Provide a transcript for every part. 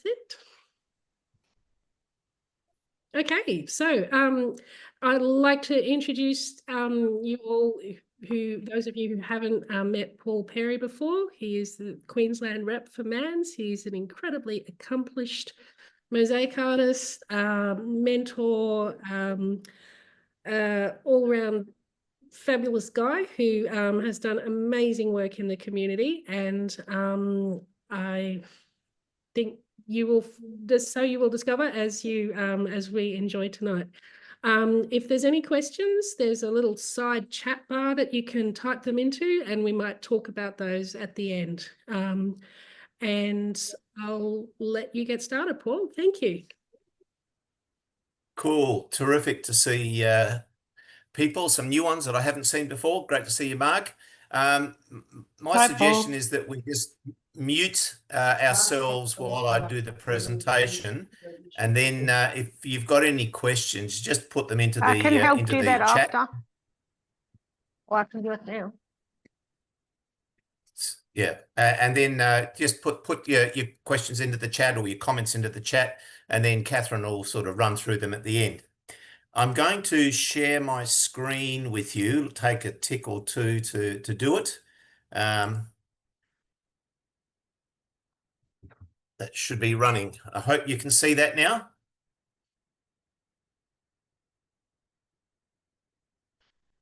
it. Okay, so I'd like to introduce you all, those of you who haven't met Paul Perry before. He is the Queensland rep for MAANZ. He's an incredibly accomplished mosaic artist, mentor, all-round fabulous guy who has done amazing work in the community, and I think you will discover as we enjoy tonight. If there's any questions, there's a little side chat bar that you can type them into, and we might talk about those at the end. And I'll let you get started, Paul. Thank you. Cool. Terrific to see people, some new ones that I haven't seen before. Great to see you, Mark. My suggestion is that we just mute ourselves while I do the presentation, and then if you've got any questions, just put them into the I can help do that chat. after. Or I can do it now. Yeah, and then just put your questions into the chat or your comments into the chat, and then Catherine will sort of run through them at the end. I'm going to share my screen with you. It'll take a tick or two to do it. That should be running. I hope you can see that now.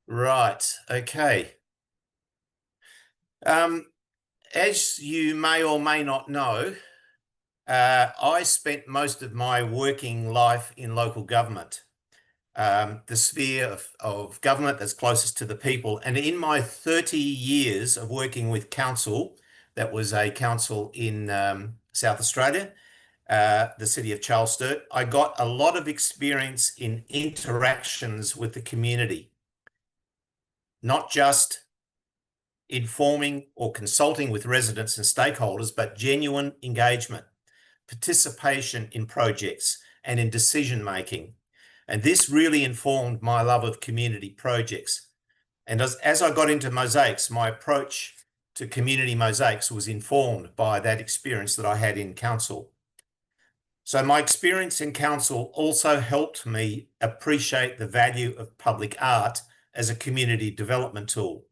Right, okay. As you may or may not know, I spent most of my working life in local government, the sphere of government that's closest to the people. And in my 30 years of working with council, that was a council in South Australia, the city of Charles Sturt, I got a lot of experience in interactions with the community, not just informing or consulting with residents and stakeholders, but genuine engagement, participation in projects and in decision making. And this really informed my love of community projects. And as I got into mosaics, my approach to community mosaics was informed by that experience that I had in council. So my experience in council also helped me appreciate the value of public art as a community development tool.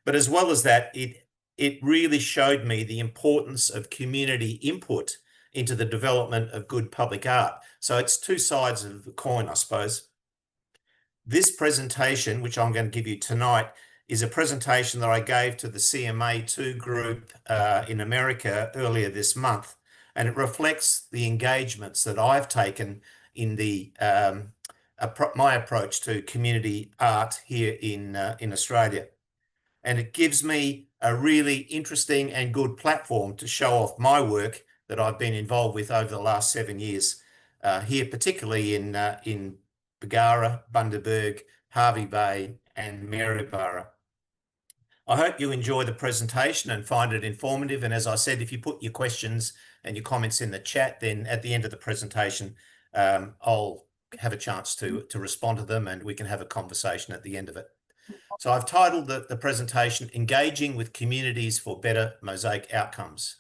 But as well as that, it really showed me the importance of community input into the development of good public art. So it's two sides of the coin, I suppose. This presentation, which I'm going to give you tonight, is a presentation that I gave to the CMA2 group in America earlier this month, and it reflects the engagements that I've taken in the my approach to community art here in Australia. And it gives me a really interesting and good platform to show off my work that I've been involved with over the last 7 years here, particularly in Bargara, Bundaberg, Hervey Bay and Maryborough. I hope you enjoy the presentation and find it informative. And as I said, if you put your questions and your comments in the chat, then at the end of the presentation, I'll have a chance to respond to them and we can have a conversation at the end of it. So I've titled the presentation, Engaging with Communities for Better Mosaic Outcomes.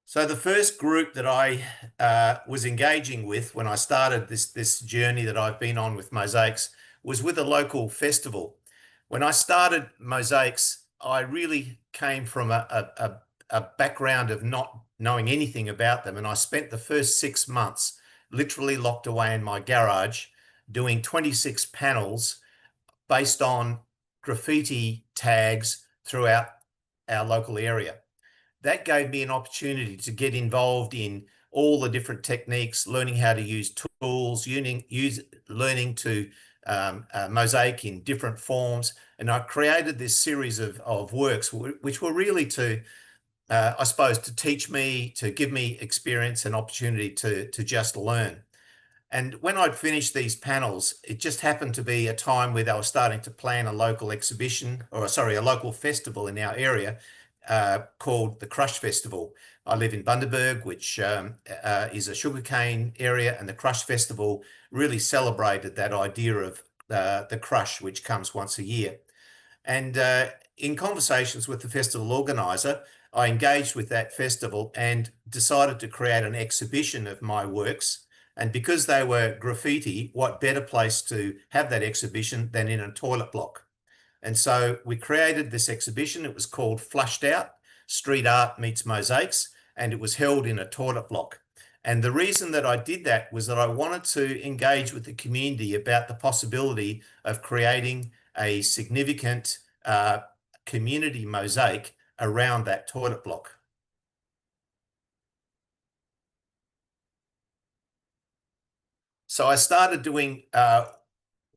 So the first group that I was engaging with when I started this journey that I've been on with mosaics was with a local festival. When I started mosaics, I really came from a background of not knowing anything about them. And I spent the first 6 months literally locked away in my garage doing 26 panels based on graffiti tags throughout our local area. That gave me an opportunity to get involved in all the different techniques, learning how to use tools, learning to mosaic in different forms. And I created this series of works which were really to, I suppose, to teach me, to give me experience and opportunity to just learn. And when I'd finished these panels, it just happened to be a time where they were starting to plan a local exhibition, or sorry, a local festival in our area called the Crush Festival. I live in Bundaberg, which is a sugarcane area, and the Crush Festival really celebrated that idea of the crush, which comes once a year. And in conversations with the festival organizer, I engaged with that festival and decided to create an exhibition of my works. And because they were graffiti, what better place to have that exhibition than in a toilet block? And so we created this exhibition. It was called Flushed Out, Street Art Meets Mosaics, and it was held in a toilet block. And the reason that I did that was that I wanted to engage with the community about the possibility of creating a significant community mosaic around that toilet block. So I started doing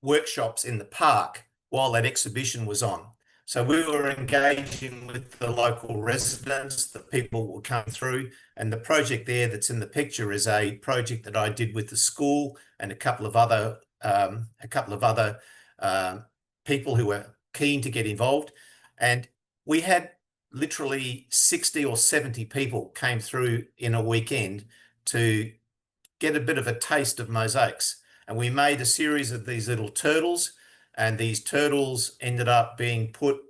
workshops in the park while that exhibition was on. So we were engaging with the local residents, the people who were coming through, and the project there that's in the picture is a project that I did with the school and a couple of other people who were keen to get involved. And we had literally 60 or 70 people came through in a weekend to get a bit of a taste of mosaics. And we made a series of these little turtles, and these turtles ended up being put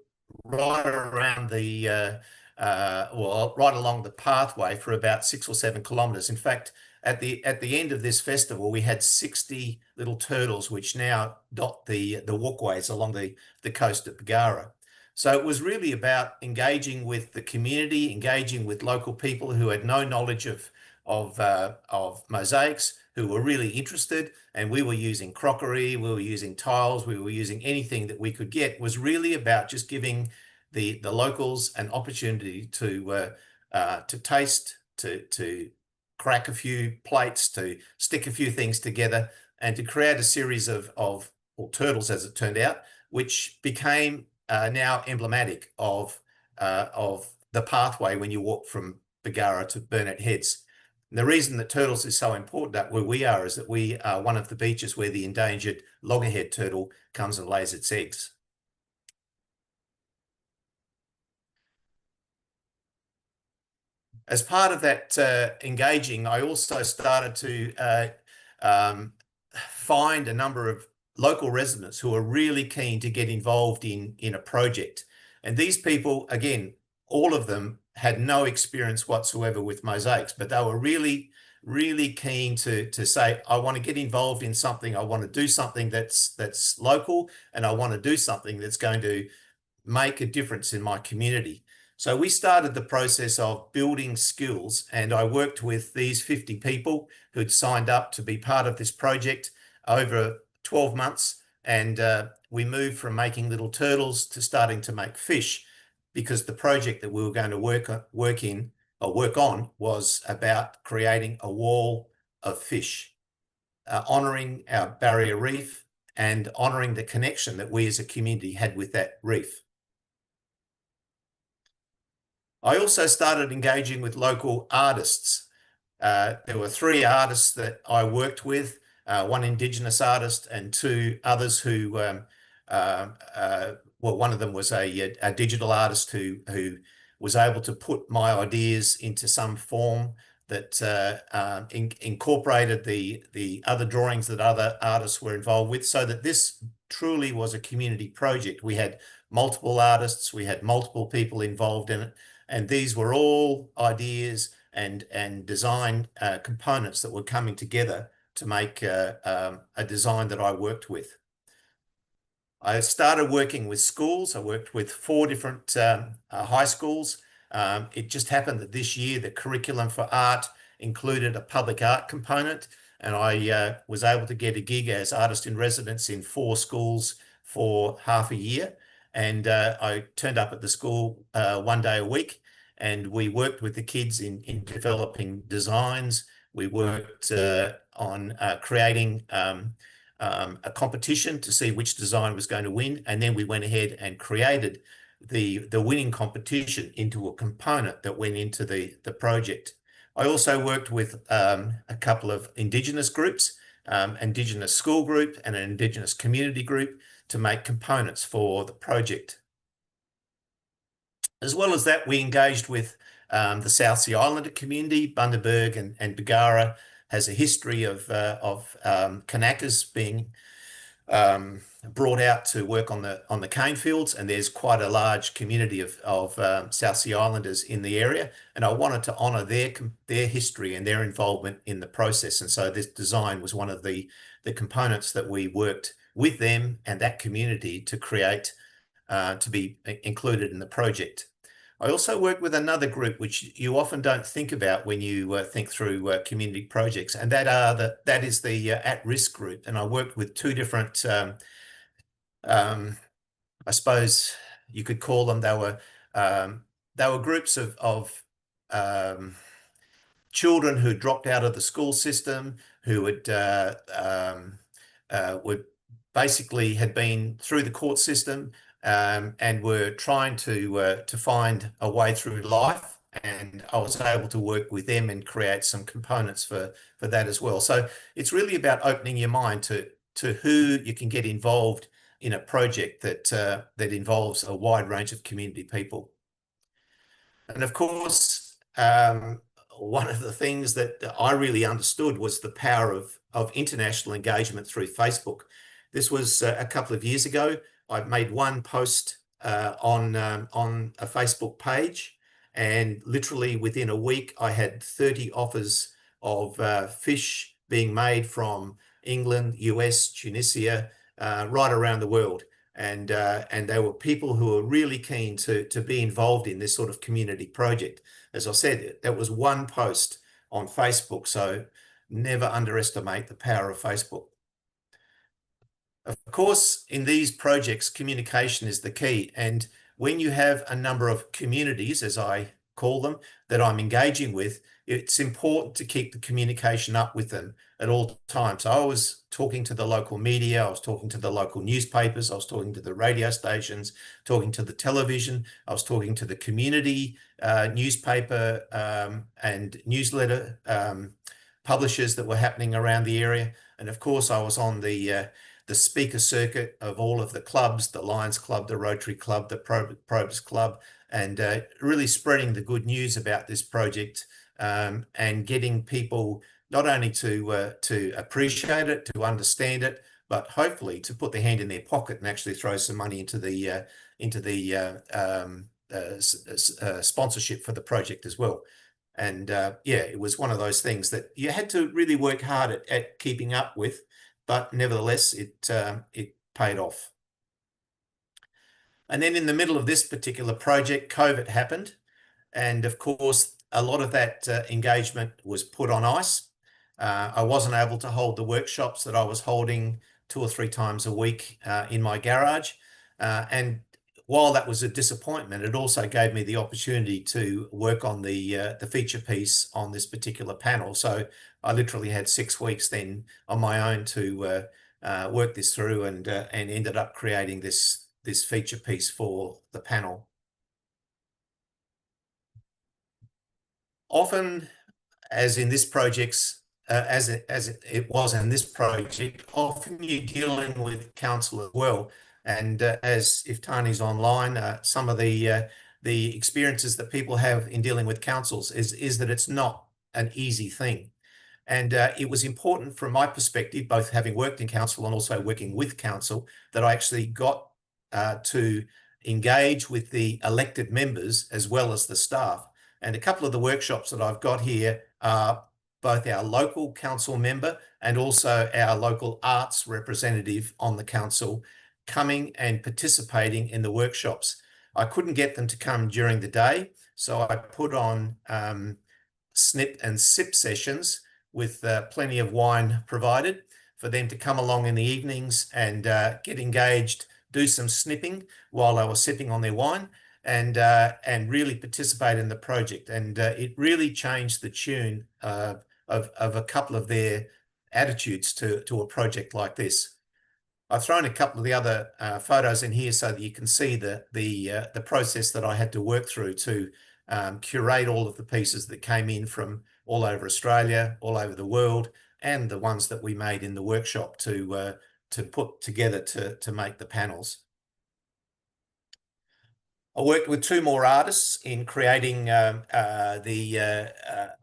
right around the right along the pathway for about 6 or 7 kilometers. In fact, at the end of this festival, we had 60 little turtles which now dot the walkways along the coast at Bargara. So it was really about engaging with the community, engaging with local people who had no knowledge of mosaics, who were really interested, and we were using crockery, we were using tiles, we were using anything that we could get. It was really about just giving the locals an opportunity to taste, to crack a few plates, to stick a few things together, and to create a series of turtles, as it turned out, which became now emblematic of the pathway when you walk from Bargara to Burnett Heads. And the reason that turtles is so important up where we are is that we are one of the beaches where the endangered loggerhead turtle comes and lays its eggs. As part of that engaging, I also started to find a number of local residents who are really keen to get involved in a project. And these people, again, all of them had no experience whatsoever with mosaics, but they were really, really keen to say, I want to get involved in something. I want to do something that's local, and I want to do something that's going to make a difference in my community. So we started the process of building skills, and I worked with these 50 people who'd signed up to be part of this project over 12 months. And we moved from making little turtles to starting to make fish, because the project that we were going to work on was about creating a wall of fish, honouring our barrier reef and honouring the connection that we as a community had with that reef. I also started engaging with local artists. There were 3 artists that I worked with, one Indigenous artist and 2 others who well, one of them was a digital artist who was able to put my ideas into some form that incorporated the other drawings that other artists were involved with, so that this truly was a community project. We had multiple artists, we had multiple people involved in it, and these were all ideas and design components that were coming together to make a design that I worked with. I started working with schools. I worked with 4 different high schools. It just happened that this year the curriculum for art included a public art component, and I was able to get a gig as artist in residence in 4 schools for half a year. And I turned up at the school 1 day a week, and we worked with the kids in developing designs. We worked on creating a competition to see which design was going to win, and then we went ahead and created the winning competition into a component that went into the project. I also worked with a couple of Indigenous groups, Indigenous school group and an Indigenous community group, to make components for the project. As well as that, we engaged with the South Sea Islander community. Bundaberg and Bargara has a history of Kanakas being brought out to work on the cane fields, and there's quite a large community of South Sea Islanders in the area, and I wanted to honour their history and their involvement in the process. And so this design was one of the components that we worked with them and that community to create, to be included in the project. I also worked with another group which you often don't think about when you think through community projects, and that is the at-risk group. And I worked with two different, I suppose you could call them, they were groups of children who dropped out of the school system, who would basically had been through the court system, and were trying to find a way through life. And I was able to work with them and create some components for that as well. So it's really about opening your mind to who you can get involved in a project that involves a wide range of community people. And of course, one of the things that I really understood was the power of international engagement through Facebook. This was a couple of years ago. I made one post on a Facebook page, and literally within a week, I had 30 offers of fish being made from England, US, Tunisia, right around the world. And they were people who were really keen to be involved in this sort of community project. As I said, that was one post on Facebook, so never underestimate the power of Facebook. Of course, in these projects, communication is the key. And when you have a number of communities, as I call them, that I'm engaging with, it's important to keep the communication up with them at all times. I was talking to the local media, I was talking to the local newspapers, I was talking to the radio stations, talking to the television, I was talking to the community newspaper and newsletter publishers that were happening around the area. And of course, I was on the speaker circuit of all of the clubs, the Lions Club, the Rotary Club, the Probes Club, and really spreading the good news about this project, and getting people not only to appreciate it, to understand it, but hopefully to put their hand in their pocket and actually throw some money into the sponsorship for the project as well. And yeah, it was one of those things that you had to really work hard at keeping up with, but nevertheless, it paid off. And then in the middle of this particular project, COVID happened. And of course, a lot of that engagement was put on ice. I wasn't able to hold the workshops that I was holding 2 or 3 times a week in my garage. And while that was a disappointment, it also gave me the opportunity to work on the feature piece on this particular panel. So I literally had 6 weeks then on my own to work this through, and ended up creating this feature piece for the panel. Often, as in this project's, as it was in this project, often you're dealing with council as well. And as if Tani's online, some of the experiences that people have in dealing with councils is that it's not an easy thing. And it was important from my perspective, both having worked in council and also working with council, that I actually got to engage with the elected members as well as the staff. And a couple of the workshops that I've got here are both our local council member and also our local arts representative on the council coming and participating in the workshops. I couldn't get them to come during the day, so I put on snip and sip sessions with plenty of wine provided for them to come along in the evenings and get engaged, do some snipping while they were sipping on their wine, and really participate in the project. And it really changed the tune of a couple of their attitudes to a project like this. I've thrown a couple of the other photos in here so that you can see the process that I had to work through to curate all of the pieces that came in from all over Australia, all over the world, and the ones that we made in the workshop to put together to make the panels. I worked with 2 more artists in creating in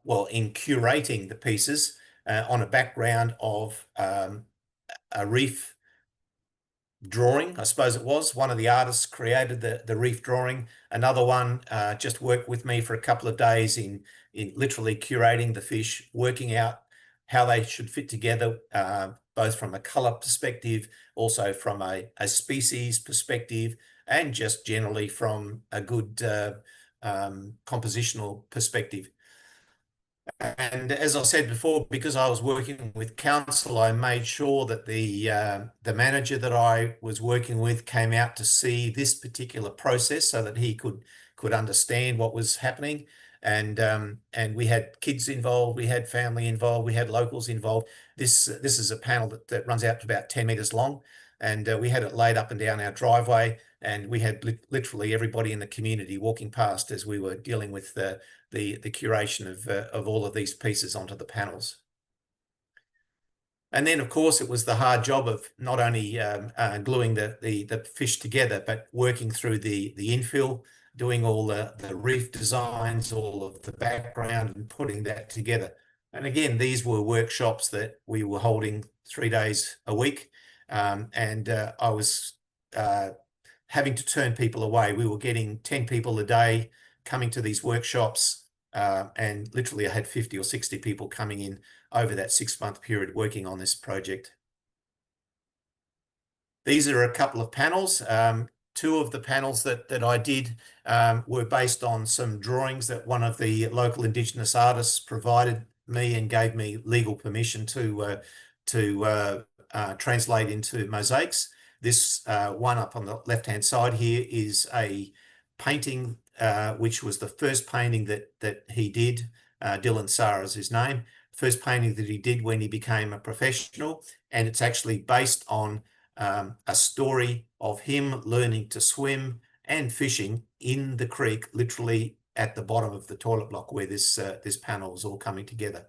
curating the pieces on a background of a reef drawing, I suppose it was. One of the artists created the reef drawing. Another one just worked with me for a couple of days in literally curating the fish, working out how they should fit together, both from a color perspective, also from a species perspective, and just generally from a good compositional perspective. And as I said before, because I was working with council, I made sure that the manager that I was working with came out to see this particular process so that he could understand what was happening. And we had kids involved, we had family involved, we had locals involved. This is a panel that runs out to about 10 meters long, and we had it laid up and down our driveway, and we had literally everybody in the community walking past as we were dealing with the curation of all of these pieces onto the panels. And then, of course, it was the hard job of not only gluing the fish together, but working through the infill, doing all the reef designs, all of the background, and putting that together. And again, these were workshops that we were holding 3 days a week, and I was having to turn people away. We were getting 10 people a day coming to these workshops, and literally I had 50 or 60 people coming in over that 6-month period working on this project. These are a couple of panels. 2 of the panels that I did were based on some drawings that one of the local Indigenous artists provided me and gave me legal permission to translate into mosaics. This one up on the left-hand side here is a painting which was the first painting that he did. Dylan Sarr is his name. First painting that he did when he became a professional, and it's actually based on a story of him learning to swim and fishing in the creek, literally at the bottom of the toilet block where this panel is all coming together.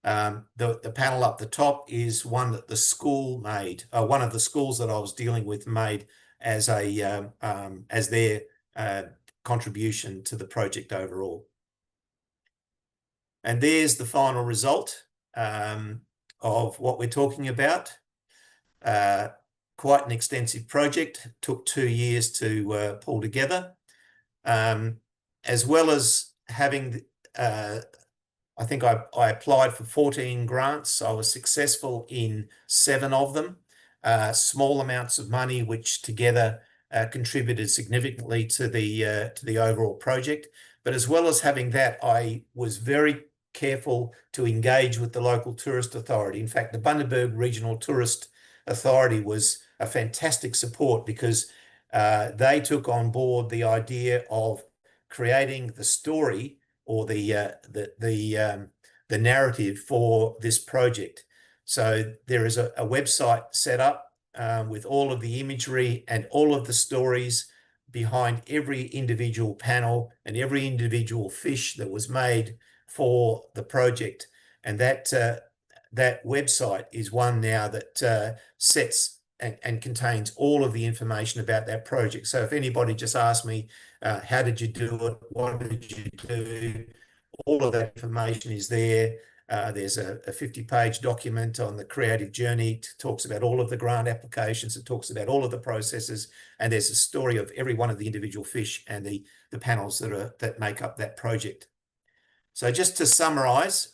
The panel up the top is one that the school made. One of the schools that I was dealing with made as their contribution to the project overall. And there's the final result of what we're talking about. Quite an extensive project. Took 2 years to pull together, as well as having I think I applied for 14 grants. I was successful in 7 of them. Small amounts of money, which together contributed significantly to the overall project. But as well as having that, I was very careful to engage with the local tourist authority. In fact, the Bundaberg Regional Tourist Authority was a fantastic support, because they took on board the idea of creating the story or the narrative for this project. So there is a website set up with all of the imagery and all of the stories behind every individual panel and every individual fish that was made for the project. And that website is one now that sets and contains all of the information about that project. So if anybody just asks me, how did you do it? What did you do? All of that information is there. There's a 50-page document on the creative journey. It talks about all of the grant applications. It talks about all of the processes, and there's a story of every one of the individual fish and the panels that make up that project. So just to summarize,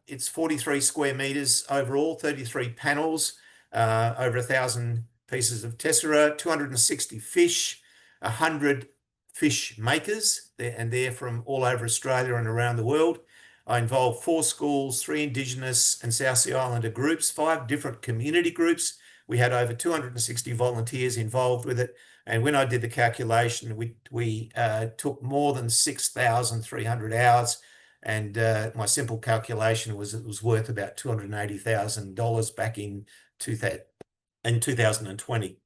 it's 43 square meters overall, 33 panels, over 1,000 pieces of tessera, 260 fish, 100 fish makers, and they're from all over Australia and around the world. I involved 4 schools, 3 Indigenous and South Sea Islander groups, 5 different community groups. We had over 260 volunteers involved with it. And when I did the calculation, we took more than 6,300 hours. And my simple calculation was it was worth about $280,000 back in 2020.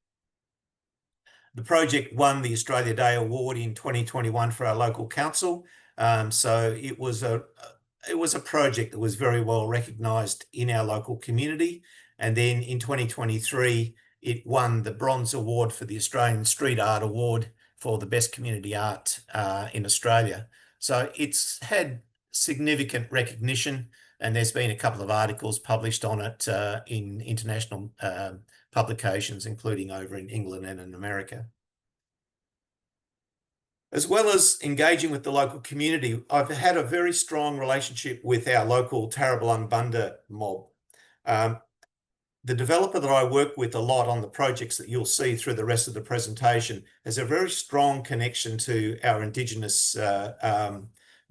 The project won the Australia Day Award in 2021 for our local council. So it was a project that was very well recognised in our local community. And then in 2023, it won the Bronze Award for the Australian Street Art Award for the best community art in Australia. So it's had significant recognition, and there's been a couple of articles published on it in international publications, including over in England and in America. As well as engaging with the local community, I've had a very strong relationship with our local Tarablang Bunda mob. The developer that I work with a lot on the projects that you'll see through the rest of the presentation has a very strong connection to our Indigenous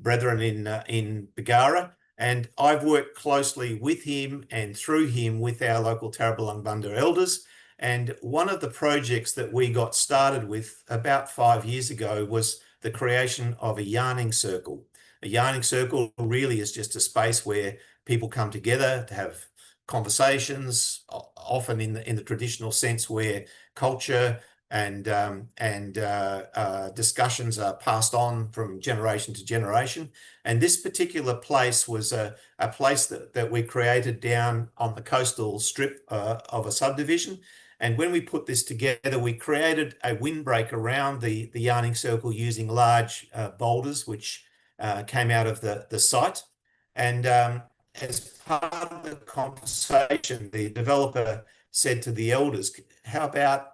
brethren in Bargara, and I've worked closely with him and through him with our local Tarablang Bunda elders. And one of the projects that we got started with about 5 years ago was the creation of a yarning circle. A yarning circle really is just a space where people come together to have conversations, often in the traditional sense where culture and discussions are passed on from generation to generation. And this particular place was a place that we created down on the coastal strip of a subdivision. And when we put this together, we created a windbreak around the yarning circle using large boulders, which came out of the site. And as part of the conversation, the developer said to the elders, how about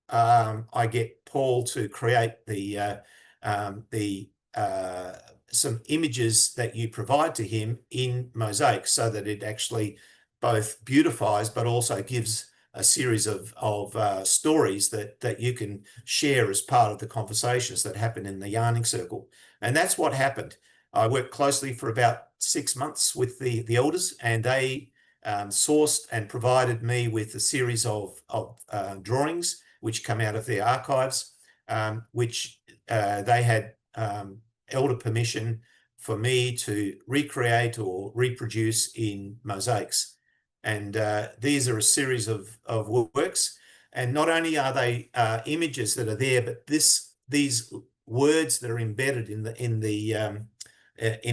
I get Paul to create some images that you provide to him in Mosaic so that it actually both beautifies but also gives a series of stories that you can share as part of the conversations that happen in the yarning circle. And that's what happened. I worked closely for about 6 months with the elders, and they sourced and provided me with a series of drawings which come out of their archives, which they had elder permission for me to recreate or reproduce in mosaics. And these are a series of works. And not only are they images that are there, but these words that are embedded in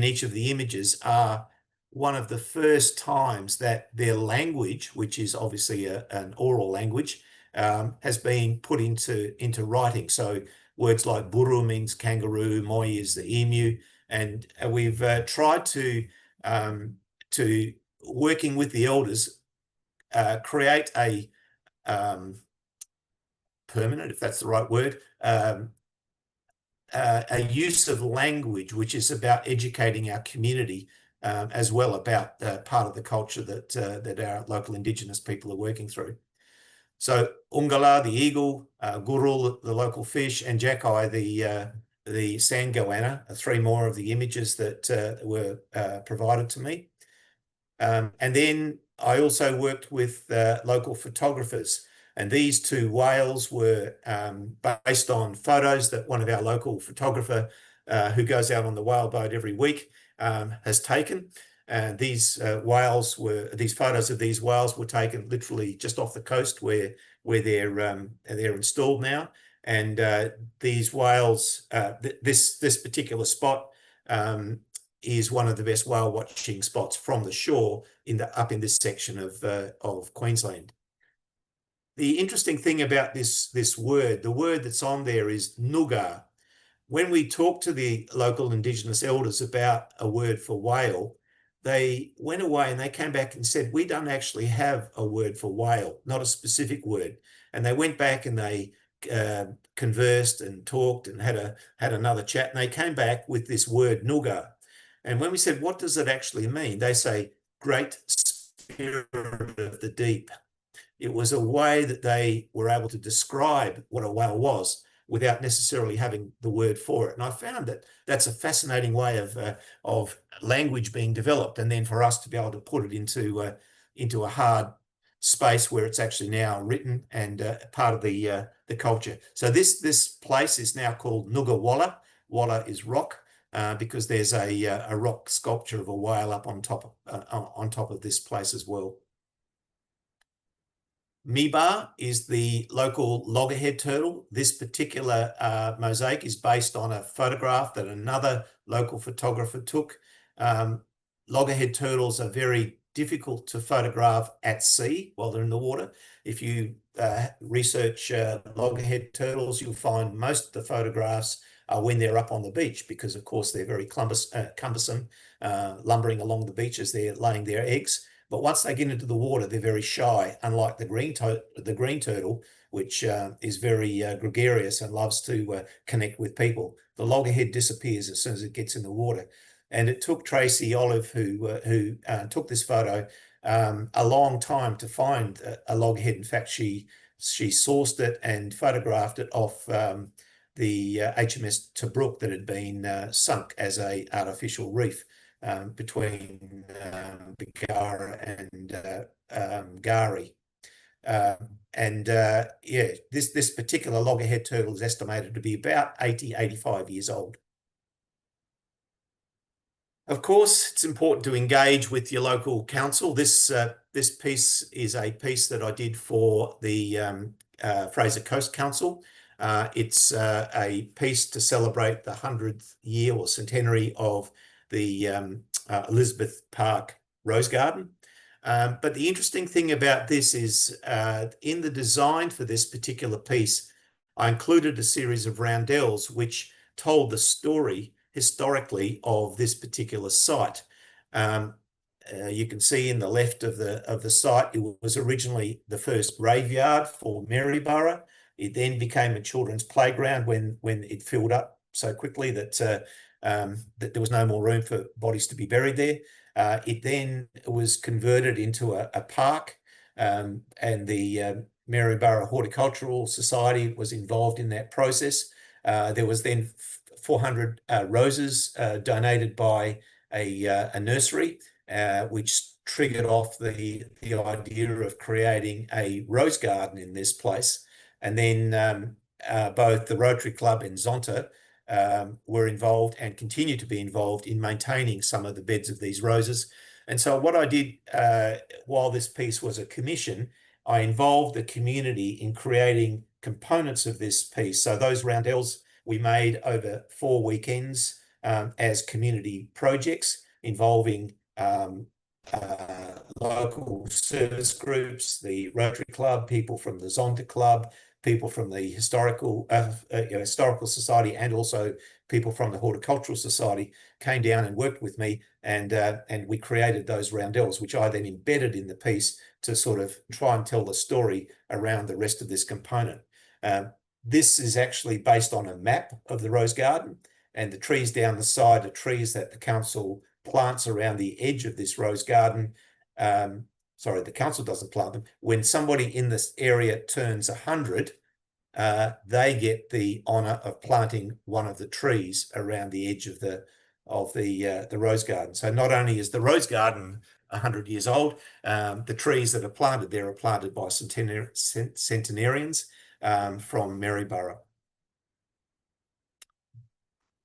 each of the images are one of the first times that their language, which is obviously an oral language, has been put into writing. So words like buru means kangaroo, moi is the emu, and we've tried to working with the elders, create a permanent, if that's the right word, a use of language which is about educating our community as well about part of the culture that our local Indigenous people are working through. So Ungala, the eagle, Gurul, the local fish, and Jackeye, the sand goanna, are 3 more of the images that were provided to me. And then I also worked with local photographers, and these 2 whales were based on photos that one of our local photographer who goes out on the whale boat every week has taken. And these photos of these whales were taken literally just off the coast where they're installed now. And these whales, this particular spot is one of the best whale watching spots from the shore up in this section of Queensland. The interesting thing about this word, the word that's on there is nuga. When we talked to the local Indigenous elders about a word for whale, they went away and they came back and said, we don't actually have a word for whale, not a specific word. And they went back and they conversed and talked and had another chat, and they came back with this word nuga. And when we said, what does it actually mean? They say, great spirit of the deep. It was a way that they were able to describe what a whale was without necessarily having the word for it. And I found that that's a fascinating way of language being developed, and then for us to be able to put it into a hard space where it's actually now written and part of the culture. So this place is now called Nuga Walla. Walla is rock, because there's a rock sculpture of a whale up on top of this place as well. Miba is the local loggerhead turtle. This particular mosaic is based on a photograph that another local photographer took. Loggerhead turtles are very difficult to photograph at sea while they're in the water. If you research loggerhead turtles, you'll find most of the photographs are when they're up on the beach, because of course they're very cumbersome, lumbering along the beach as they're laying their eggs. but once they get into the water, they're very shy, unlike the green turtle, which is very gregarious and loves to connect with people. The loggerhead disappears as soon as it gets in the water. And it took Tracy Olive, who took this photo, a long time to find a loggerhead. In fact, she sourced it and photographed it off the HMS Tobruk that had been sunk as a artificial reef between Bagara and Gari. Yeah, this particular loggerhead turtle is estimated to be about 85 years old. Of course, it's important to engage with your local council. This piece is a piece that I did for the Fraser Coast Council. It's a piece to celebrate the 100th year or centenary of the Elizabeth Park Rose Garden. But the interesting thing about this is in the design for this particular piece, I included a series of roundels which told the story historically of this particular site. You can see in the left of the site, it was originally the first graveyard for Maryborough. It then became a children's playground when it filled up so quickly that there was no more room for bodies to be buried there. It then was converted into a park, and the Maryborough Horticultural Society was involved in that process. There was then 400 roses donated by a nursery, which triggered off the idea of creating a rose garden in this place. And then both the Rotary Club and Zonta were involved and continue to be involved in maintaining some of the beds of these roses. And so what I did while this piece was a commission, I involved the community in creating components of this piece. So those roundels we made over 4 weekends as community projects involving local service groups, the Rotary Club, people from the Zonta Club, people from the Historical Society, and also people from the Horticultural Society came down and worked with me, and we created those roundels, which I then embedded in the piece to sort of try and tell the story around the rest of this component. This is actually based on a map of the Rose Garden, and the trees down the side are trees that the council plants around the edge of this Rose Garden. Sorry, the council doesn't plant them. When somebody in this area turns 100, they get the honour of planting one of the trees around the edge of the Rose Garden. So not only is the Rose Garden 100 years old, the trees that are planted there are planted by centenarians from Maryborough.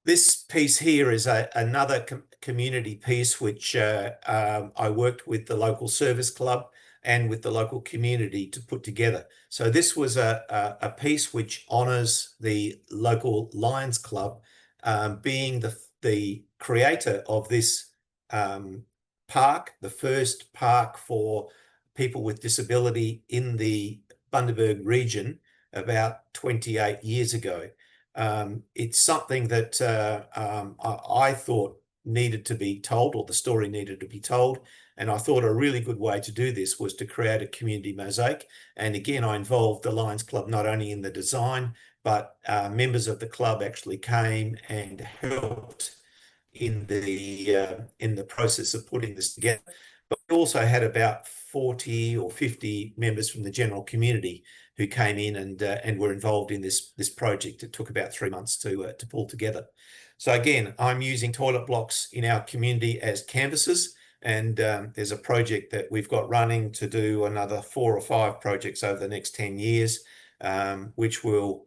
This piece here is another community piece which I worked with the local service club and with the local community to put together. So this was a piece which honours the local Lions Club, being the creator of this park, the first park for people with disability in the Bundaberg region about 28 years ago. It's something that I thought needed to be told, or the story needed to be told. And I thought a really good way to do this was to create a community mosaic. And again, I involved the Lions Club not only in the design, but members of the club actually came and helped in the process of putting this together. But we also had about 40 or 50 members from the general community who came in and were involved in this project. It took about 3 months to pull together. So again, I'm using toilet blocks in our community as canvases, and there's a project that we've got running to do another 4 or 5 projects over the next 10 years, which will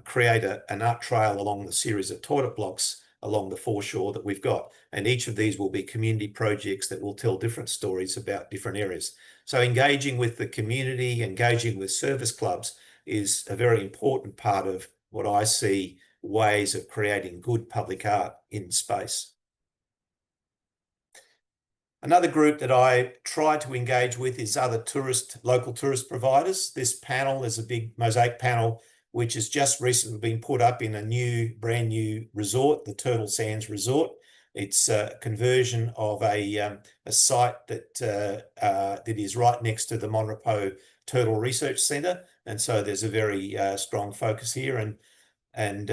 create an art trail along the series of toilet blocks along the foreshore that we've got. And each of these will be community projects that will tell different stories about different areas. So engaging with the community, engaging with service clubs is a very important part of what I see ways of creating good public art in space. Another group that I try to engage with is other local tourist providers. This panel is a big mosaic panel which has just recently been put up in a brand new resort, the Turtle Sands Resort. It's a conversion of a site that is right next to the Monrepo Turtle Research Centre, and so there's a very strong focus here. And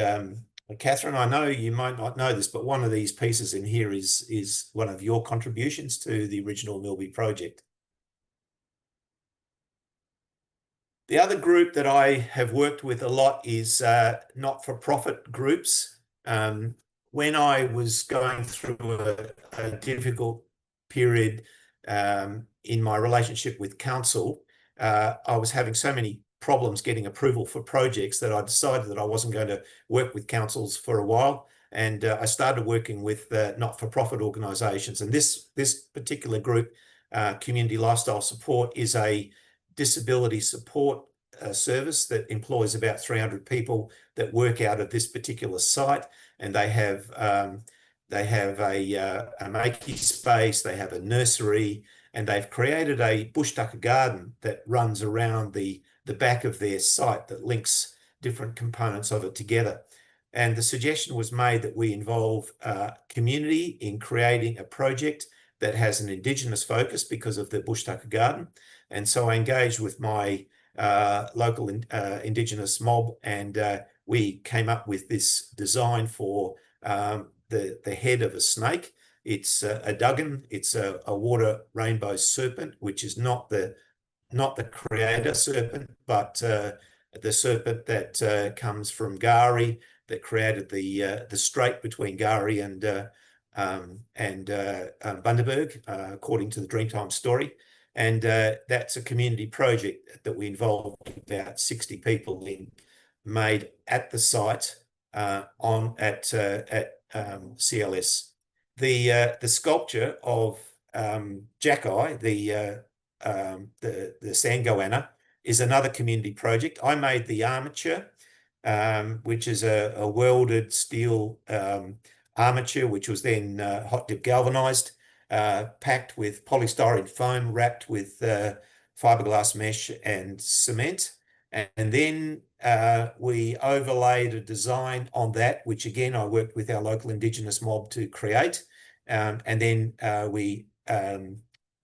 Catherine, I know you might not know this, but one of these pieces in here is one of your contributions to the original Milby project. The other group that I have worked with a lot is not-for-profit groups. When I was going through a difficult period in my relationship with council, I was having so many problems getting approval for projects that I decided that I wasn't going to work with councils for a while. And I started working with not-for-profit organisations. And this particular group, Community Lifestyle Support, is a disability support service that employs about 300 people that work out of this particular site, and they have a makey space, they have a nursery, and they've created a bush tucker garden that runs around the back of their site that links different components of it together. And the suggestion was made that we involve community in creating a project that has an Indigenous focus because of the bush tucker garden. And so I engaged with my local Indigenous mob, and we came up with this design for the head of a snake. It's a duggan. It's a water rainbow serpent, which is not the creator serpent, but the serpent that comes from Gari, that created the strait between Gari and Bundaberg, according to the Dreamtime story. And that's a community project that we involved about 60 people in, made at the site at CLS. The sculpture of Jackeye, the sand goanna, is another community project. I made the armature, which is a welded steel armature, which was then hot dip galvanized, packed with polystyrene foam, wrapped with fiberglass mesh and cement. And then we overlaid a design on that, which again, I worked with our local Indigenous mob to create. And then we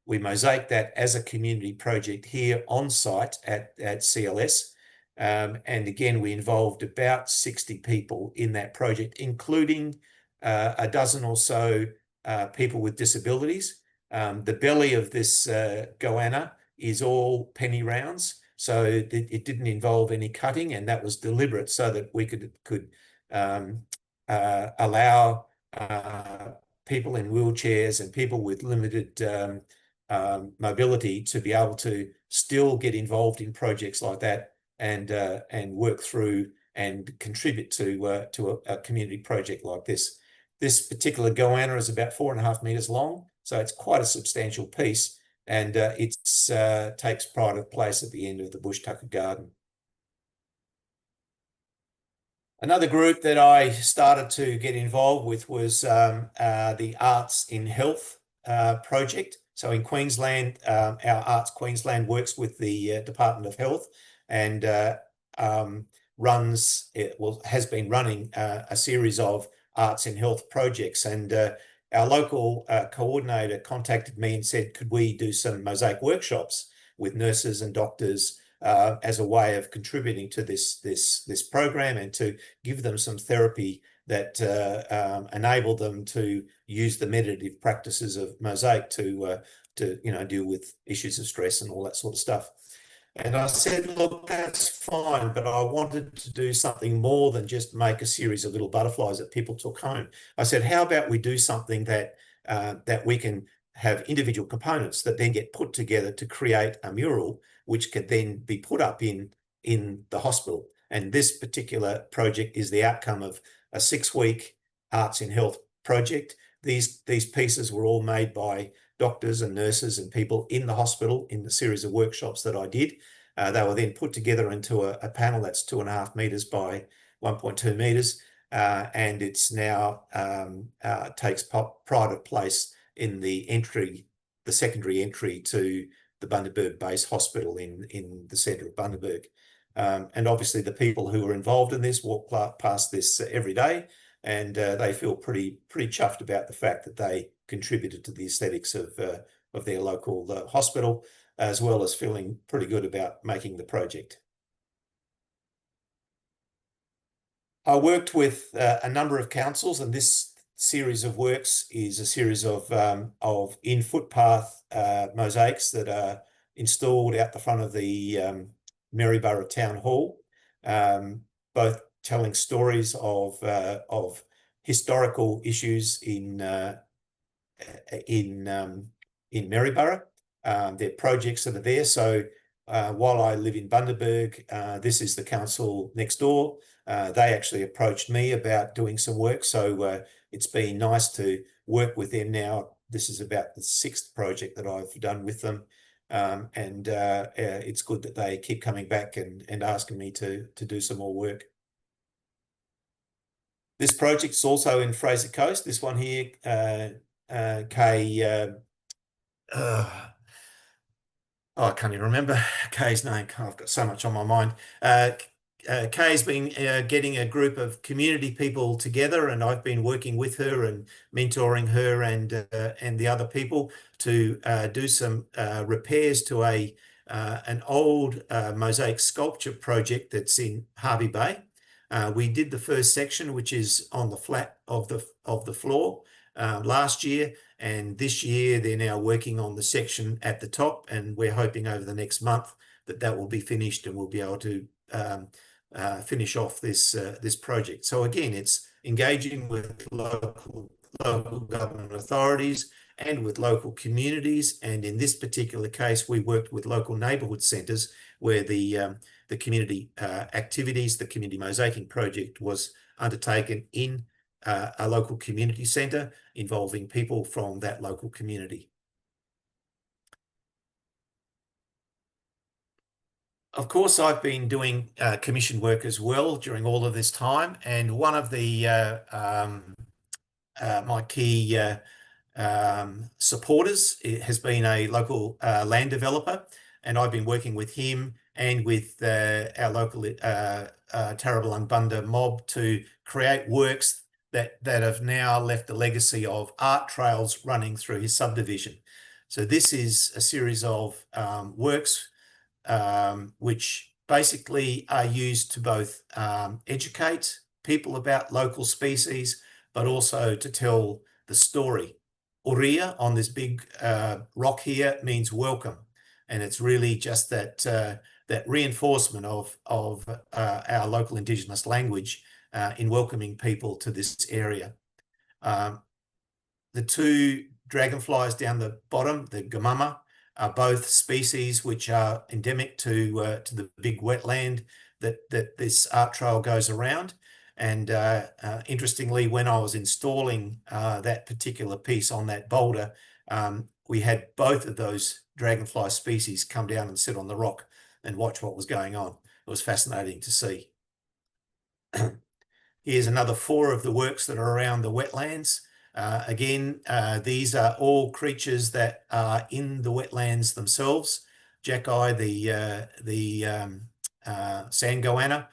mosaic that as a community project here on site at CLS. And again, we involved about 60 people in that project, including a dozen or so people with disabilities. The belly of this goanna is all penny rounds, so it didn't involve any cutting, and that was deliberate so that we could allow people in wheelchairs and people with limited mobility to be able to still get involved in projects like that and work through and contribute to a community project like this. This particular goanna is about 4.5 meters long, so it's quite a substantial piece, and it takes pride of place at the end of the bush tucker garden. Another group that I started to get involved with was the Arts in Health project. So in Queensland, our Arts Queensland works with the Department of Health and has been running a series of Arts in Health projects. And our local coordinator contacted me and said, could we do some Mosaic workshops with nurses and doctors as a way of contributing to this program and to give them some therapy that enable them to use the meditative practices of Mosaic to deal with issues of stress and all that sort of stuff. And I said, look, that's fine, but I wanted to do something more than just make a series of little butterflies that people took home. I said, how about we do something that we can have individual components that then get put together to create a mural, which could then be put up in the hospital. And this particular project is the outcome of a 6-week Arts in Health project. These pieces were all made by doctors and nurses and people in the hospital in the series of workshops that I did. They were then put together into a panel that's 2.5 meters by 1.2 meters. And it's now takes pride of place in the secondary entry to the Bundaberg Base Hospital in the centre of Bundaberg. And obviously the people who are involved in this walk past this every day. and they feel pretty chuffed about the fact that they contributed to the aesthetics of their local hospital, as well as feeling pretty good about making the project. I worked with a number of councils, and this series of works is a series of in-footpath mosaics that are installed out the front of the Maryborough Town Hall, both telling stories of historical issues in Maryborough. They're projects that are there. So while I live in Bundaberg, this is the council next door. They actually approached me about doing some work. So it's been nice to work with them now. This is about the 6th project that I've done with them. And it's good that they keep coming back and asking me to do some more work. This project's also in Fraser Coast. This one here, I can't even remember Kay's name. I've got so much on my mind. Kay's been getting a group of community people together, and I've been working with her and mentoring her and the other people to do some repairs to an old mosaic sculpture project that's in Hervey Bay. We did the first section, which is on the flat of the floor last year, and this year they're now working on the section at the top, and we're hoping over the next month that will be finished and we'll be able to finish off this project. So again, it's engaging with local government authorities and with local communities, and in this particular case we worked with local neighbourhood centres where the community activities, the community mosaicing project was undertaken in a local community centre involving people from that local community. Of course, I've been doing commission work as well during all of this time, and one of the my key supporters has been a local land developer, and I've been working with him and with our local Tarabulung Bunda mob to create works that have now left a legacy of art trails running through his subdivision. So this is a series of works which basically are used to both educate people about local species, but also to tell the story. Oria on this big rock here means welcome, and it's really just that reinforcement of our local Indigenous language in welcoming people to this area. The 2 dragonflies down the bottom, the gamama, are both species which are endemic to the big wetland that this art trail goes around. And interestingly, when I was installing that particular piece on that boulder, we had both of those dragonfly species come down and sit on the rock and watch what was going on. It was fascinating to see. Here's another 4 of the works that are around the wetlands. Again, these are all creatures that are in the wetlands themselves. Jackeye, the sand goanna,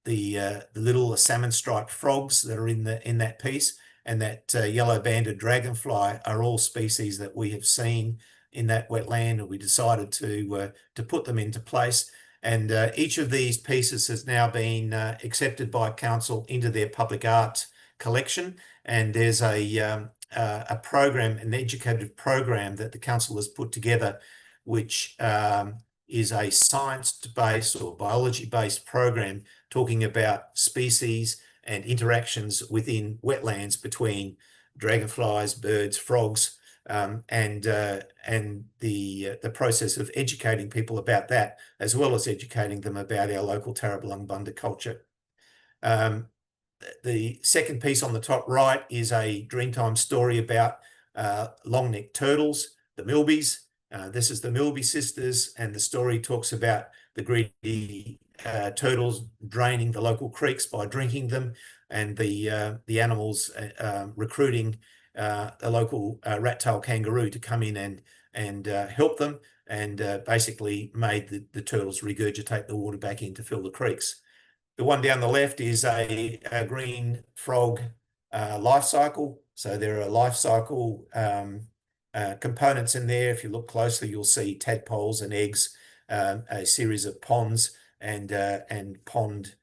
the little salmon-striped frogs that are in that piece, and that yellow-banded dragonfly are all species that we have seen in that wetland, and we decided to put them into place. And each of these pieces has now been accepted by council into their public art collection, and there's a program, an educative program that the council has put together, which is a science-based or biology-based program talking about species and interactions within wetlands between dragonflies, birds, frogs, and the process of educating people about that, as well as educating them about our local Tarabulung Bunda culture. The second piece on the top right is a Dreamtime story about long-necked turtles, the Milbys. This is the Milby sisters, and the story talks about the greedy turtles draining the local creeks by drinking them, and the animals recruiting a local rat-tailed kangaroo to come in and help them, and basically made the turtles regurgitate the water back in to fill the creeks. The one down the left is a green frog life cycle. So there are life cycle components in there. If you look closely, you'll see tadpoles and eggs, a series of ponds and pond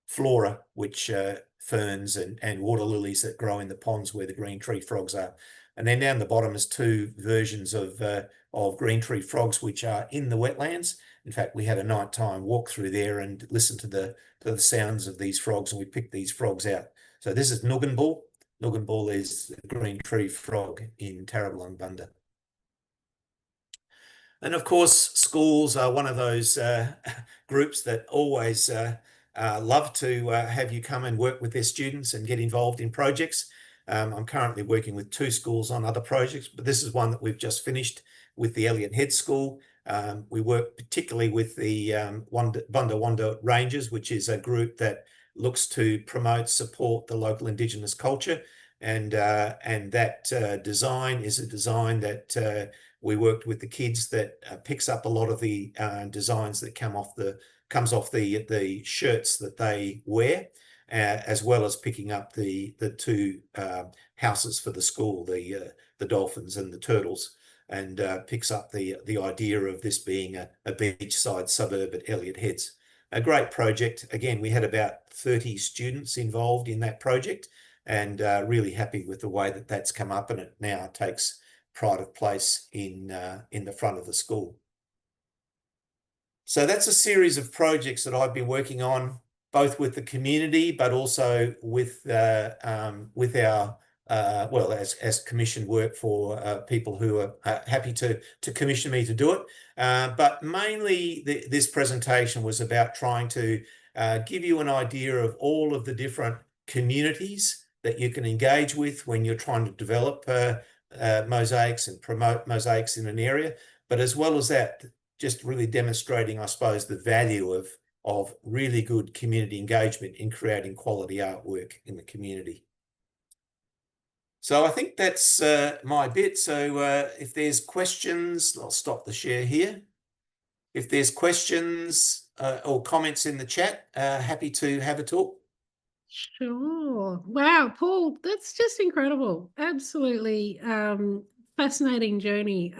flora, which ferns and water lilies that grow in the ponds where the green tree frogs are. And then down the bottom is two versions of green tree frogs, which are in the wetlands. In fact, we had a nighttime walk through there and listened to the sounds of these frogs, and we picked these frogs out. So this is Nuganbul. Nuganbul is the green tree frog in Tarrablang Bunda. And of course, schools are one of those groups that always love to have you come and work with their students and get involved in projects. I'm currently working with 2 schools on other projects, but this is one that we've just finished with the Elliott Head School. We work particularly with the Bunda Wanda Rangers, which is a group that looks to promote, support the local Indigenous culture. And that design is a design that we worked with the kids that picks up a lot of the designs that comes off the shirts that they wear, as well as picking up the 2 houses for the school, the dolphins and the turtles, and picks up the idea of this being a beachside suburb at Elliott Heads. A great project. Again, we had about 30 students involved in that project, and really happy with the way that that's come up, and it now takes pride of place in the front of the school. So that's a series of projects that I've been working on, both with the community, but also with our as commissioned work for people who are happy to commission me to do it. But mainly this presentation was about trying to give you an idea of all of the different communities that you can engage with when you're trying to develop mosaics and promote mosaics in an area. But as well as that, just really demonstrating, I suppose, the value of really good community engagement in creating quality artwork in the community. So I think that's my bit. So if there's questions, I'll stop the share here. If there's questions or comments in the chat, happy to have a talk. Sure. Wow, Paul, that's just incredible. Absolutely fascinating journey.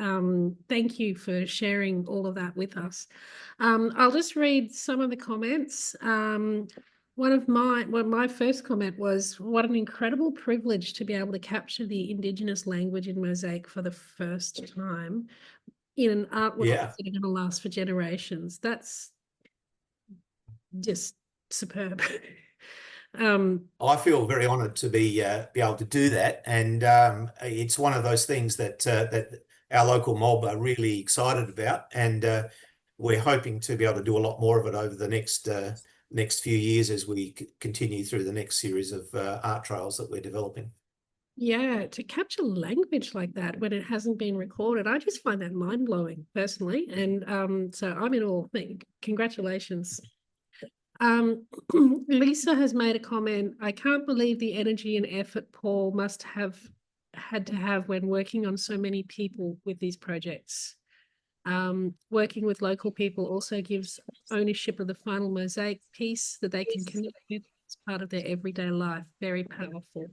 Thank you for sharing all of that with us. I'll just read some of the comments. My first comment was, what an incredible privilege to be able to capture the Indigenous language in Mosaic for the first time in an artwork that's going to last for generations. That's just superb. I feel very honoured to be able to do that, and it's one of those things that our local mob are really excited about, and we're hoping to be able to do a lot more of it over the next few years as we continue through the next series of art trails that we're developing. Yeah, to capture language like that when it hasn't been recorded, I just find that mind-blowing personally, and so I'm in awe. Congratulations. Lisa has made a comment. I can't believe the energy and effort Paul must have had to have when working on so many people with these projects. Working with local people also gives ownership of the final mosaic piece that they can connect with as part of their everyday life. Very powerful.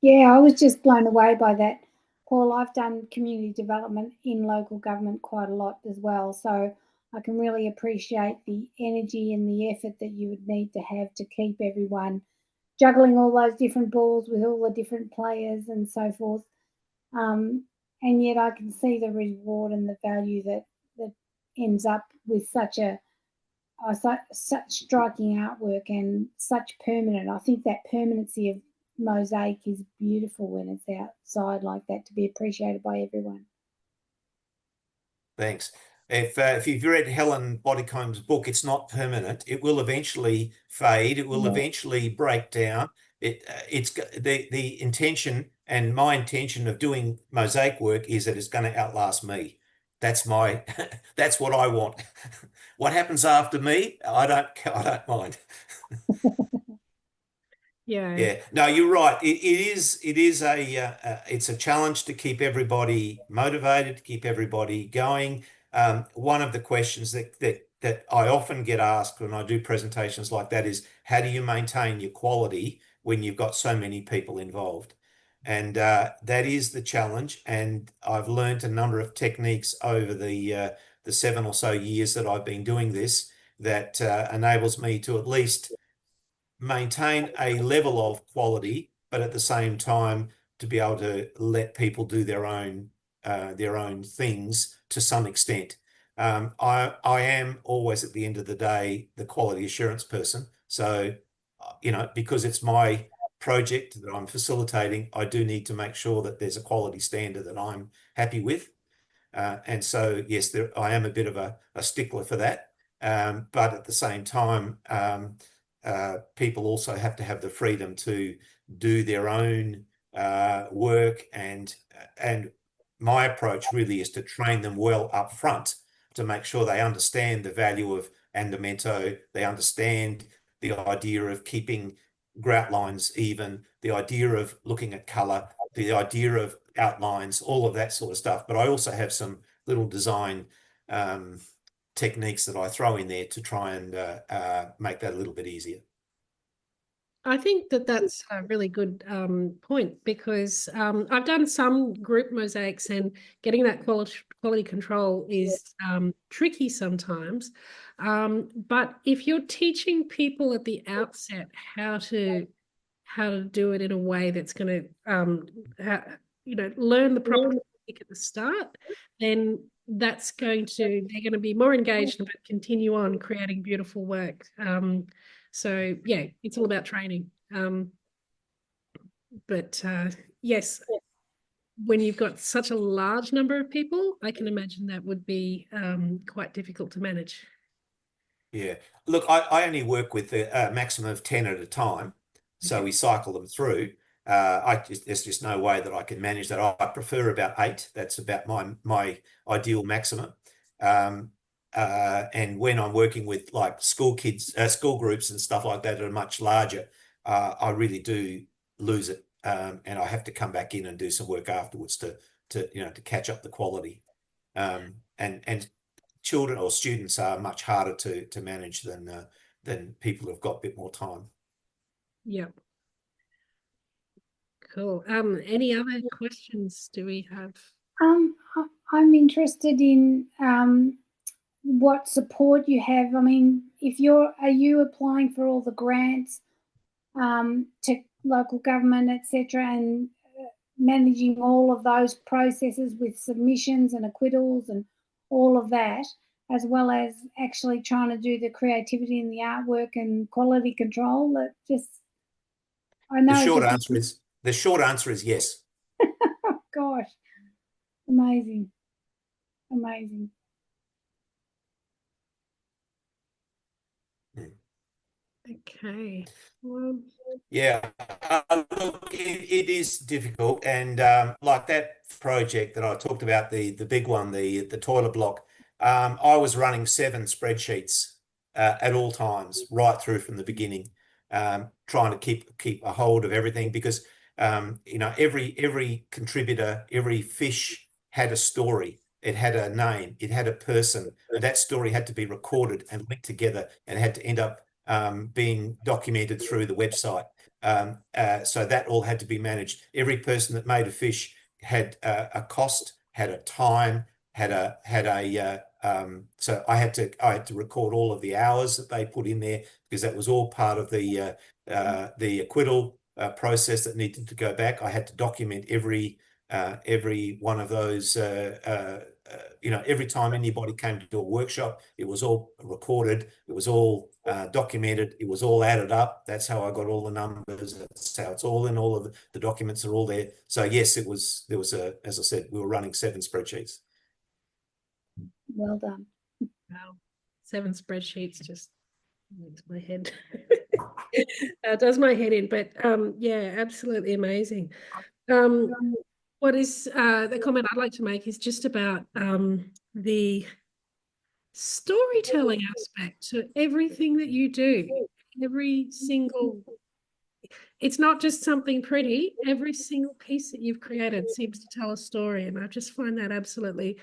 Yeah, I was just blown away by that, Paul. I've done community development in local government quite a lot as well, so I can really appreciate the energy and the effort that you would need to have to keep everyone juggling all those different balls with all the different players and so forth. And yet I can see the reward and the value that ends up with such striking artwork and such permanent. I think that permanency of mosaic is beautiful when it's outside like that, to be appreciated by everyone. Thanks. If you've read Helen Bodycomb's book, it's not permanent. It will eventually fade. It will eventually break down. It's the intention, and my intention of doing mosaic work is that it's going to outlast me. That's that's what I want. What happens after me, I don't mind. Yeah. No, you're right. It's a challenge to keep everybody motivated, to keep everybody going. One of the questions that I often get asked when I do presentations like that is, how do you maintain your quality when you've got so many people involved? And that is the challenge. And I've learned a number of techniques over the 7 or so years that I've been doing this that enables me to at least maintain a level of quality, but at the same time to be able to let people do their own things to some extent. I am always at the end of the day the quality assurance person. So, because it's my project that I'm facilitating, I do need to make sure that there's a quality standard that I'm happy with. And so, yes, I am a bit of a stickler for that. But at the same time, people also have to have the freedom to do their own work, and my approach really is to train them well up front to make sure they understand the value of andamento, they understand the idea of keeping grout lines even, the idea of looking at color, the idea of outlines, all of that sort of stuff. But I also have some little design techniques that I throw in there to try and make that a little bit easier. I think that that's a really good point, because I've done some group mosaics, and getting that quality control is tricky sometimes. But if you're teaching people at the outset how to do it in a way that's going to, learn the proper technique at the start, then they're going to be more engaged and continue on creating beautiful work. So yeah, it's all about training. But yes, when you've got such a large number of people, I can imagine that would be quite difficult to manage. Yeah. Look, I only work with a maximum of 10 at a time. So we cycle them through. There's just no way that I can manage that. I prefer about 8. That's about my ideal maximum. And when I'm working with like school groups and stuff like that are much larger, I really do lose it. And I have to come back in and do some work afterwards to catch up the quality. And children or students are much harder to manage than people who've got a bit more time. Yeah. Cool. Any other questions do we have? I'm interested in what support you have. I mean, are you applying for all the grants to local government, etc., and managing all of those processes with submissions and acquittals and all of that, as well as actually trying to do the creativity and the artwork and quality control? I know the short answer is yes. Oh gosh, amazing. Okay. Yeah, look, it is difficult, and like that project that I talked about, the big one, the toilet block, I was running 7 spreadsheets at all times, right through from the beginning, trying to keep a hold of everything, because every contributor, every fish had a story. It had a name, it had a person, and that story had to be recorded and linked together, and had to end up being documented through the website. So that all had to be managed. Every person that made a fish had a cost, had a time, so I had to record all of the hours that they put in there, because that was all part of the acquittal process that needed to go back. I had to document every one of those. Every time anybody came to do a workshop, it was all recorded, it was all documented, it was all added up. That's how I got all the numbers. That's how it's all in. All of the documents are all there. So yes, there was as I said, we were running 7 spreadsheets. Well done. Wow. 7 spreadsheets just makes my head does my head in. But yeah, absolutely amazing. What is the comment I'd like to make is just about the storytelling aspect to everything that you do. It's not just something pretty. Every single piece that you've created seems to tell a story, and I just find that absolutely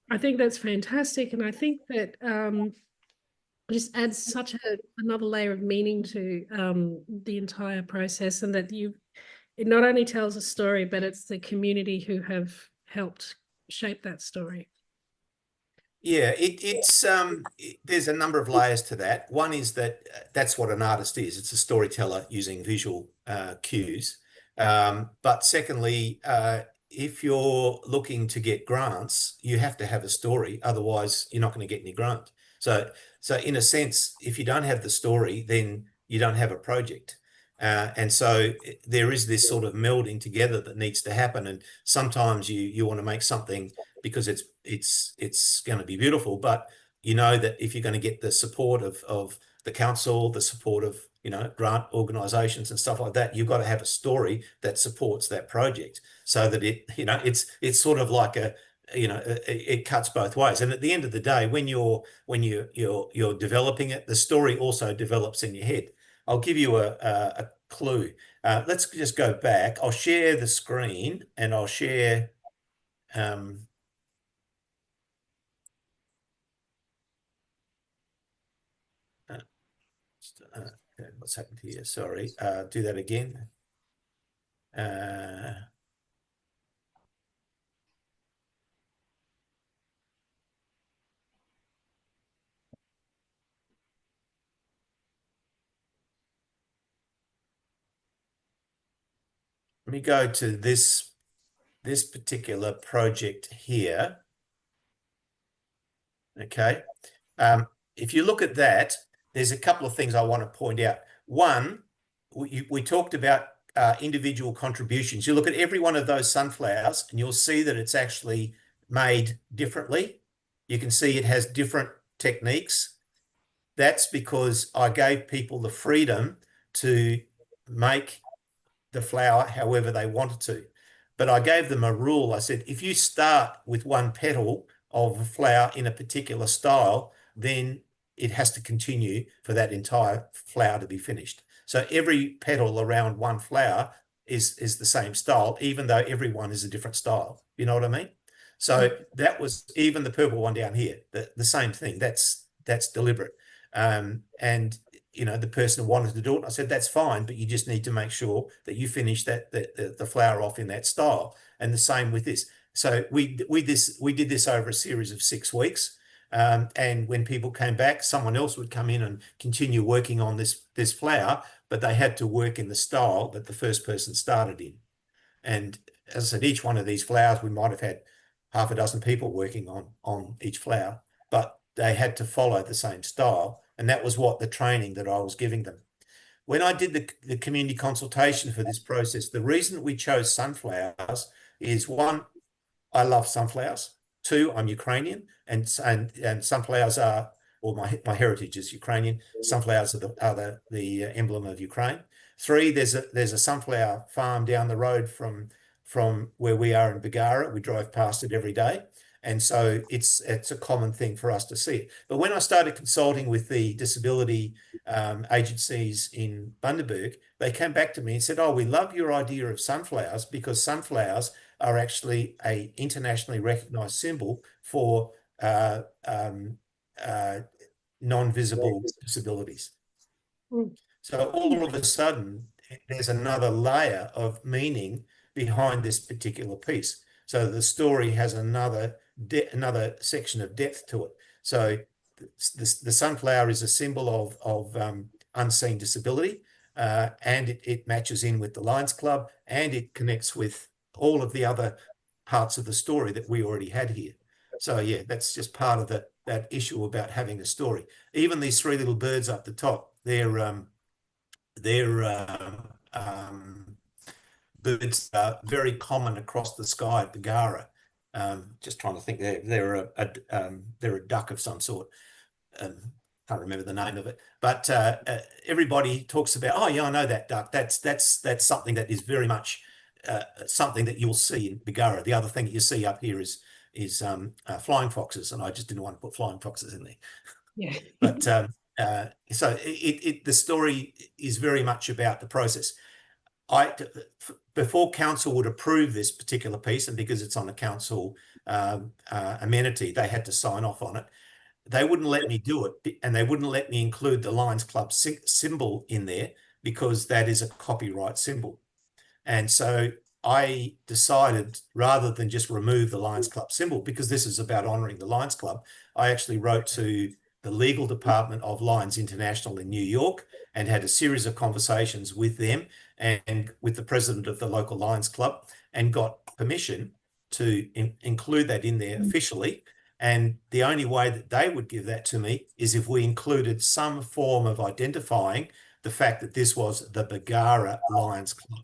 I think that's fantastic, and I think that it just adds such another layer of meaning to the entire process, and that it not only tells a story, but it's the community who have helped shape that story. Yeah, there's a number of layers to that. One is that that's what an artist is. It's a storyteller using visual cues. But secondly, if you're looking to get grants, you have to have a story. Otherwise, you're not going to get any grant. So in a sense, if you don't have the story, then you don't have a project. And so there is this sort of melding together that needs to happen. And sometimes you want to make something because it's going to be beautiful, but you know that if you're going to get the support of the council, the support of grant organisations and stuff like that, you've got to have a story that supports that project, so that it's sort of like it cuts both ways. And at the end of the day, when you're developing it, the story also develops in your head. I'll give you a clue. Let's just go back. I'll share the screen and I'll share. What's happened here? Sorry. Do that again. Let me go to this particular project here. Okay. If you look at that, there's a couple of things I want to point out. One, we talked about individual contributions. You look at every one of those sunflowers and you'll see that it's actually made differently. You can see it has different techniques. That's because I gave people the freedom to make the flower however they wanted to. But I gave them a rule. I said, if you start with one petal of a flower in a particular style, then it has to continue for that entire flower to be finished. So every petal around one flower is the same style, even though everyone is a different style. You know what I mean? So that was even the purple one down here, the same thing. That's deliberate. And the person wanted to do it. I said, that's fine, but you just need to make sure that you finish the flower off in that style. And the same with this. So we did this over a series of 6 weeks. And when people came back, someone else would come in and continue working on this flower, but they had to work in the style that the first person started in. And as I said, each one of these flowers, we might have had half a dozen people working on each flower, but they had to follow the same style. And that was what the training that I was giving them. When I did the community consultation for this process, the reason we chose sunflowers is, one, I love sunflowers. Two, I'm Ukrainian, and sunflowers are, or my heritage is Ukrainian. Sunflowers are the emblem of Ukraine. Three, there's a sunflower farm down the road from where we are in Bargara. We drive past it every day. And so it's a common thing for us to see it. But when I started consulting with the disability agencies in Bundaberg, they came back to me and said, oh, we love your idea of sunflowers, because sunflowers are actually an internationally recognized symbol for non-visible disabilities. So all of a sudden, there's another layer of meaning behind this particular piece. So the story has another section of depth to it. So the sunflower is a symbol of unseen disability, and it matches in with the Lions Club, and it connects with all of the other parts of the story that we already had here. So yeah, that's just part of that issue about having a story. Even these three little birds up the top, they're birds are very common across the sky at Bargara. Just trying to think, they're a duck of some sort. Can't remember the name of it, but everybody talks about, oh yeah, I know that duck. That's something that is very much something that you'll see in Bargara. The other thing that you see up here is flying foxes, and I just didn't want to put flying foxes in there. Yeah. But so the story is very much about the process. Before council would approve this particular piece, and because it's on a council amenity. They had to sign off on it. They wouldn't let me do it, and they wouldn't let me include the Lions Club symbol in there because that is a copyright symbol. And so I decided, rather than just remove the Lions Club symbol, because this is about honouring the Lions Club, I actually wrote to the legal department of Lions International in New York and had a series of conversations with them and with the president of the local Lions Club, and got permission to include that in there officially. And the only way that they would give that to me is if we included some form of identifying the fact that this was the Bargara Lions Club.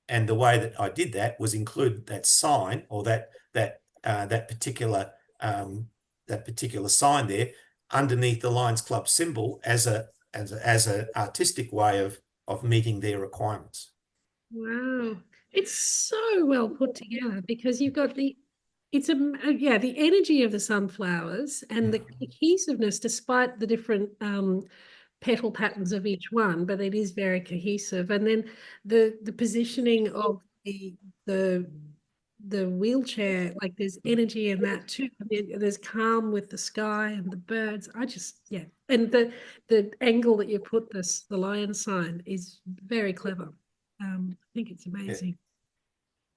And the way that I did that was include that sign, or that particular sign there underneath the Lions Club symbol as an artistic way of meeting their requirements. Wow, it's so well put together, because you've got the energy of the sunflowers and the cohesiveness, despite the different petal patterns of each one, but it is very cohesive. And then the positioning of the wheelchair, like there's energy in that too. There's calm with the sky and the birds. And the angle that you put the lion sign is very clever. I think it's amazing. Yeah.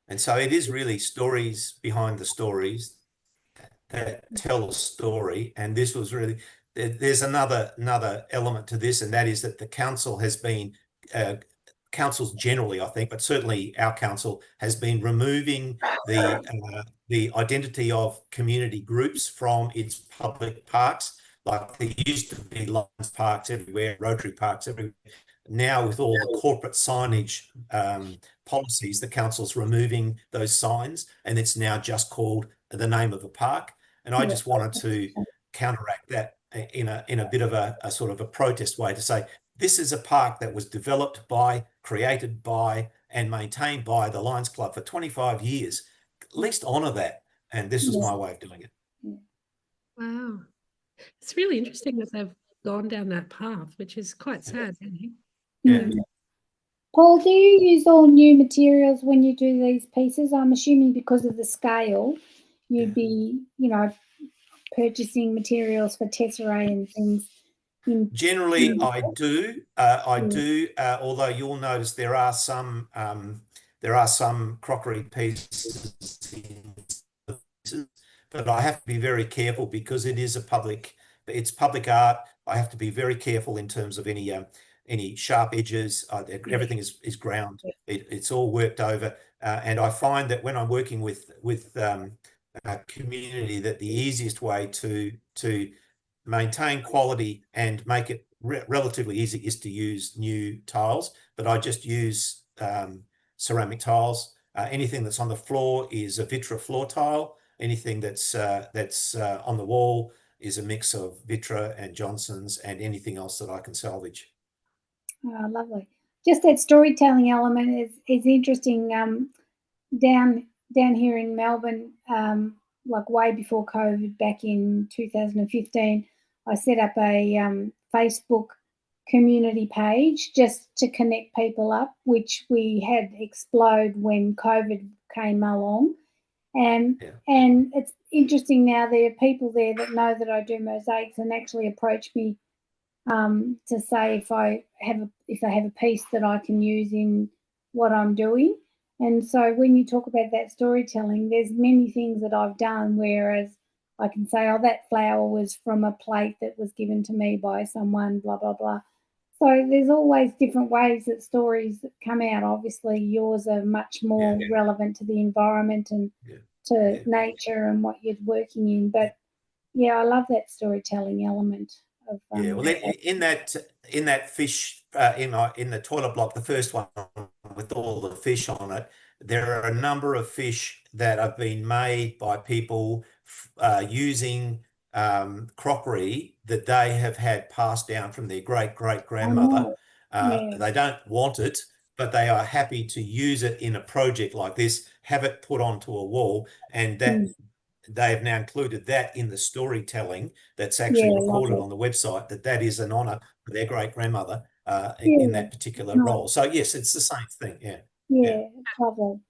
And so it is really stories behind the stories that tell a story. And this was really, there's another element to this, and that is that the council has been, councils generally, I think, but certainly our council has been removing the identity of community groups from its public parks. Like there used to be Lions parks everywhere, Rotary parks everywhere. Now, with all the corporate signage policies, the council's removing those signs, and it's now just called the name of the park. And I just wanted to counteract that in a bit of a sort of a protest way, to say this is a park that was developed by, created by, and maintained by the Lions Club for 25 years. At least honour that. And this is my way of doing it. Wow, it's really interesting that they've gone down that path, which is quite sad, really. Yeah. Paul, do you use all new materials when you do these pieces? I'm assuming because of the scale, you'd be, purchasing materials for tesserae and things. Generally, I do. Although you'll notice there are some crockery pieces, but I have to be very careful because it's public art. I have to be very careful in terms of any sharp edges. Everything is ground. It's all worked over, and I find that when I'm working with a community, that the easiest way to maintain quality and make it relatively easy is to use new tiles. But I just use ceramic tiles. Anything that's on the floor is a Vitra floor tile. Anything that's on the wall is a mix of Vitra and Johnson's, and anything else that I can salvage. Oh, lovely. Just that storytelling element is interesting. Down here in Melbourne, like way before COVID, back in 2015, I set up a Facebook community page just to connect people up, which we had explode when COVID came along. And it's interesting now, there are people there that know that I do mosaics and actually approach me to say if I have a piece that I can use in what I'm doing. And so when you talk about that storytelling, there's many things that I've done, whereas I can say, oh, that flower was from a plate that was given to me by someone, blah, blah, blah. So there's always different ways that stories come out. Obviously, yours are much more relevant to the environment and to nature and what you're working in. But yeah, I love that storytelling element. Well, in that fish in the toilet block, the first one with all the fish on it, there are a number of fish that have been made by people using crockery that they have had passed down from their great-great-grandmother. They don't want it, but they are happy to use it in a project like this, have it put onto a wall, and that they have now included that in the storytelling that's actually recorded on the website, that is an honour for their great-grandmother in that particular role. So yes, it's the same thing. Lovely.